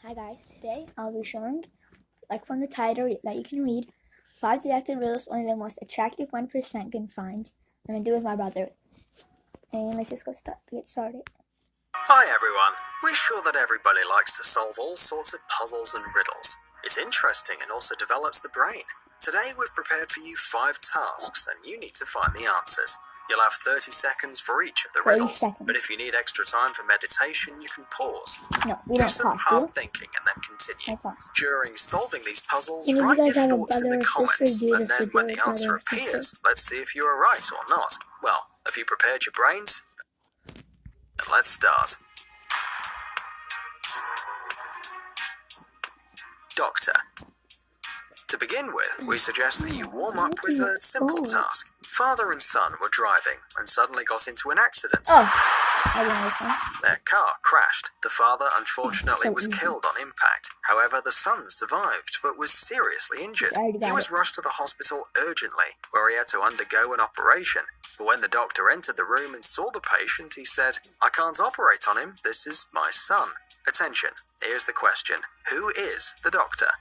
Hi guys, today I'll be showing, like from the title that you can read, 5 deductive riddles only the most attractive 1% can find. I'm going to do it with my brother. And let's just get started. Hi everyone, we're sure that everybody likes to solve all sorts of puzzles and riddles. It's interesting and also develops the brain. Today we've prepared for you 5 tasks and you need to find the answers. You'll have 30 seconds for each of the 30 riddles, seconds. but if you need extra time for meditation, you can pause. No, we Do don't some pause, hard thinking and then continue. No pause. During solving these puzzles, And if you write guys your have a thoughts in brother the or sister, comments, do and this then with when your the answer brother or sister. appears, let's see if you are right or not. Well, have you prepared your brains? Then let's start. Doctor. To begin with, we suggest that you warm up with a simple task. Father and son were driving and suddenly got into an accident. Oh, I didn't know this one. Their car crashed. The father unfortunately was killed on impact. However, the son survived but was seriously injured. He was rushed to the hospital urgently, where he had to undergo an operation. But when the doctor entered the room and saw the patient, he said, "I can't operate on him. This is my son." Attention, here's the question. Who is the doctor?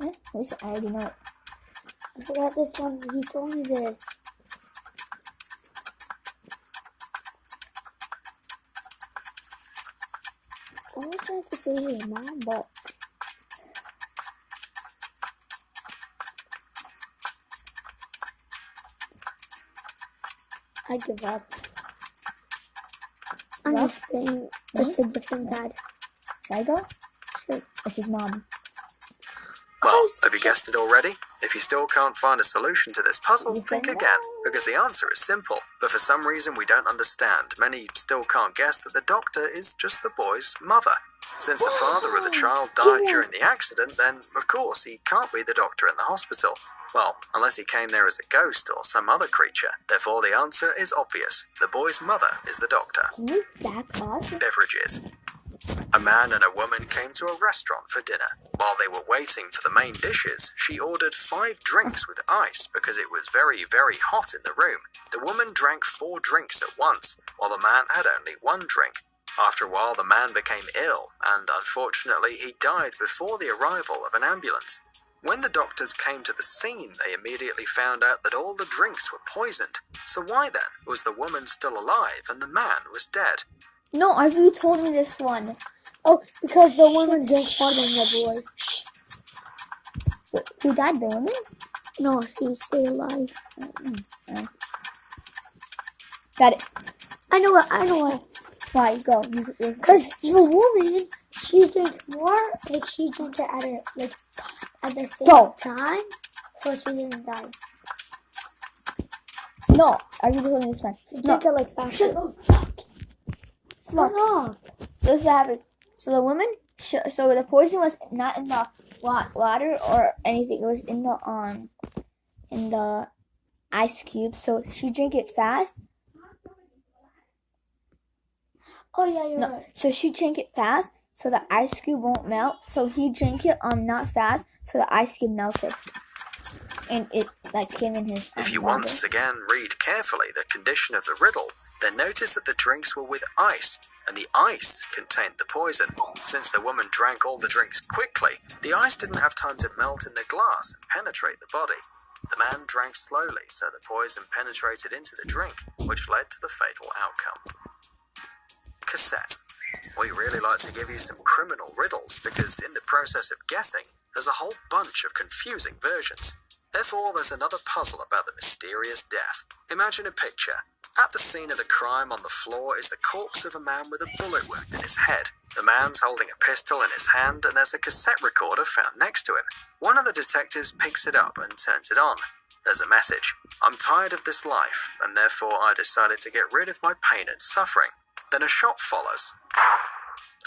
I already know it. I forgot this one. You told me this. I was trying to say his mom, but I give up. I'm just saying it's a different dad. Should I go? Sure. It's his mom. Well, have you guessed it already? If you still can't find a solution to this puzzle, think again, because the answer is simple. But for some reason we don't understand, many still can't guess that the doctor is just the boy's mother. Since the father of the child died during the accident, then, of course, he can't be the doctor in the hospital. Well, unless he came there as a ghost or some other creature. Therefore, the answer is obvious. The boy's mother is the doctor. Can you back off? Beverages. A man and a woman came to a restaurant for dinner. While they were waiting for the main dishes, she ordered 5 drinks with ice because it was very, very hot in the room. The woman drank 4 drinks at once, while the man had only 1 drink. After a while, the man became ill, and unfortunately, he died before the arrival of an ambulance. When the doctors came to the scene, they immediately found out that all the drinks were poisoned. So why then was the woman still alive and the man was dead? No, you told me this one. Oh, because the woman drank harder than the boy. Who died, the woman? No, she was still alive. Got it. I know what. Why? Go. Because the woman, she drank more, like she drank it at the same time, so she didn't die. No, are you doing this one? She drank it like faster. Shut up. This is what happened. So the woman, so the poison was not in the water or anything. It was in the ice cube. So she drank it fast. Oh yeah, you're right. So she drank it fast, so the ice cube won't melt. So he drank it not fast, so the ice cube melted, and it came in his. If you once again read carefully the condition of the riddle, then notice that the drinks were with ice, and the ice contained the poison. Since the woman drank all the drinks quickly, the ice didn't have time to melt in the glass and penetrate the body. The man drank slowly, so the poison penetrated into the drink, which led to the fatal outcome. Cassette. We really like to give you some criminal riddles because in the process of guessing, there's a whole bunch of confusing versions. Therefore, there's another puzzle about the mysterious death. Imagine a picture. At the scene of the crime on the floor is the corpse of a man with a bullet wound in his head. The man's holding a pistol in his hand and there's a cassette recorder found next to him. One of the detectives picks it up and turns it on. There's a message. "I'm tired of this life and therefore I decided to get rid of my pain and suffering." Then a shot follows.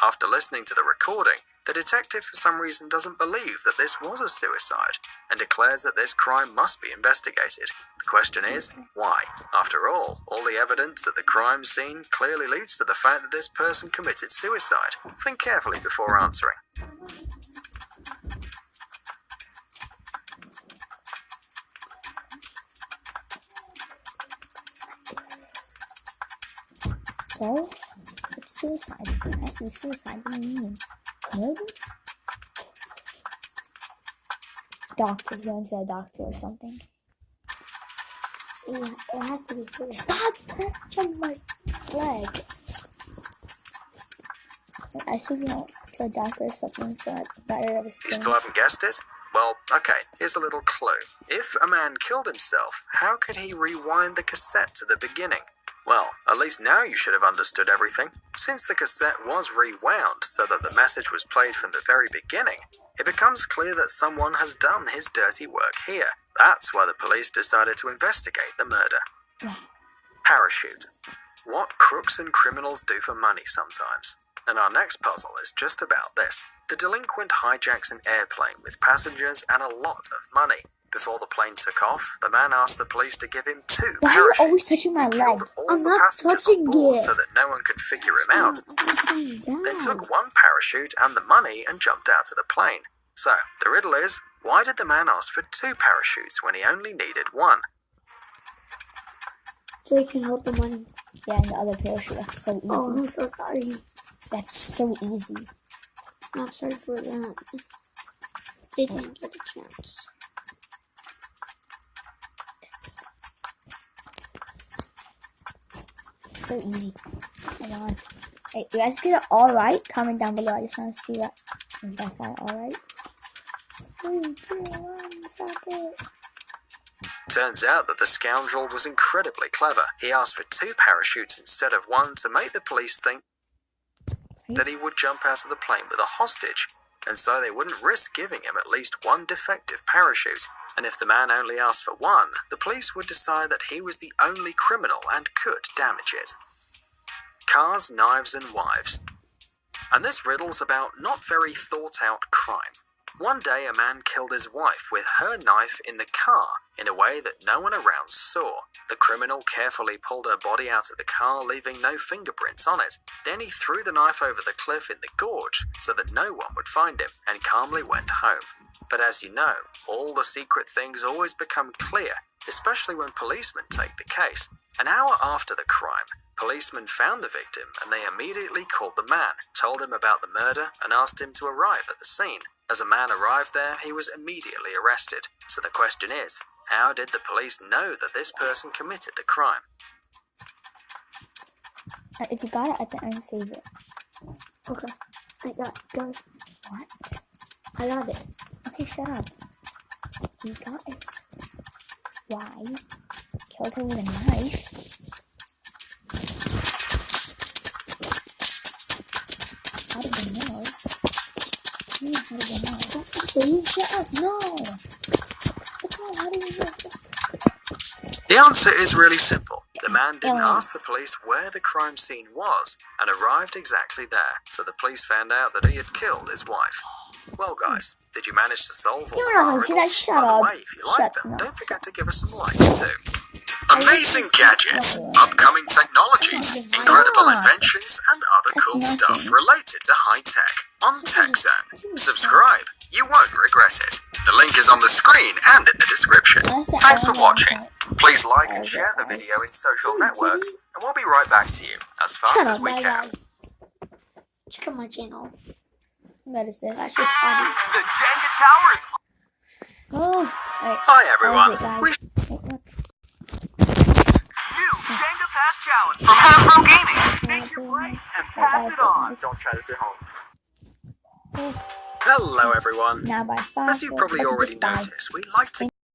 After listening to the recording, the detective for some reason doesn't believe that this was a suicide and declares that this crime must be investigated. The question is, why? After all the evidence at the crime scene clearly leads to the fact that this person committed suicide. Think carefully before answering. So, it's suicide. Actually, suicide. What do you mean? Murder? Doctor, he went to a doctor or something. Yeah, it has to be true. Stop touching my leg. I should go to a doctor or something so I got rid of his You pain. still haven't guessed it? Well, okay, here's a little clue. If a man killed himself, how could he rewind the cassette to the beginning? Well, at least now you should have understood everything. Since the cassette was rewound so that the message was played from the very beginning, it becomes clear that someone has done his dirty work here. That's why the police decided to investigate the murder. Parachute. What crooks and criminals do for money sometimes. And our next puzzle is just about this. The delinquent hijacks an airplane with passengers and a lot of money. Before the plane took off, the man asked the police to give him 2 Why are you parachutes. always touching my He leg? killed all I'm the not passengers on touching board it. so that no one could figure him out. Then Then took 1 parachute and the money and jumped out of the plane. So, the riddle is, why did the man ask for 2 parachutes when he only needed 1? so you can hold the money. Yeah, and the other parachute. That's so easy. Oh, I'm so sorry. That's so easy. I'm sorry for that. They didn't get a chance. So easy. Come on. Hey, you guys get it all right? Comment down below. I just want to see that. You guys got it all right? 3, 2, 1, stop it. Turns out that the scoundrel was incredibly clever. He asked for 2 parachutes instead of 1 to make the police think that he would jump out of the plane with a hostage, and so they wouldn't risk giving him at least 1 defective parachute. And if the man only asked for 1, the police would decide that he was the only criminal and could damage it. Cars, knives and wives. And this riddle's about not very thought out crime. One day a man killed his wife with her knife in the car in a way that no one around saw. The criminal carefully pulled her body out of the car, leaving no fingerprints on it. Then he threw the knife over the cliff in the gorge so that no one would find him and calmly went home. But as you know, all the secret things always become clear, especially when policemen take the case. An hour after the crime, policemen found the victim and they immediately called the man, told him about the murder and asked him to arrive at the scene. As a man arrived there, he was immediately arrested. So the question is, how did the police know that this person committed the crime? If you got it at the end, save it. Okay. I got it. What? I got it. Okay, shut up. He got his wife, killed her with a knife. How did they know? How did they know? Don't you say Shut up, no! Come on, how did you know? The answer is really simple. The man didn't ask the police where the crime scene was and arrived exactly there, so the police found out that he had killed his wife. Well, guys, did you manage to solve all You're the not gonna see that. riddles? Shut By the up. way, if you like Shut them, up. don't forget to give us some likes too. Amazing gadgets, upcoming technologies, incredible inventions, and other cool stuff related to high tech on TechZone. Subscribe, you won't regret it. The link is on the screen and in the description. Thanks for watching. Please like and share the video in social networks, and we'll be right back to you as fast Shut as up, we bye can. guys. Check out my channel. What is this? That shit's funny. The Jenga Towers. Oh, right. Hi everyone. Guys. We Look. new Jenga Pass Challenge from Hasbro Gaming. Make your play and pass it on. Don't try this at home. Hello everyone. Now by 5. As you probably already noticed, we like to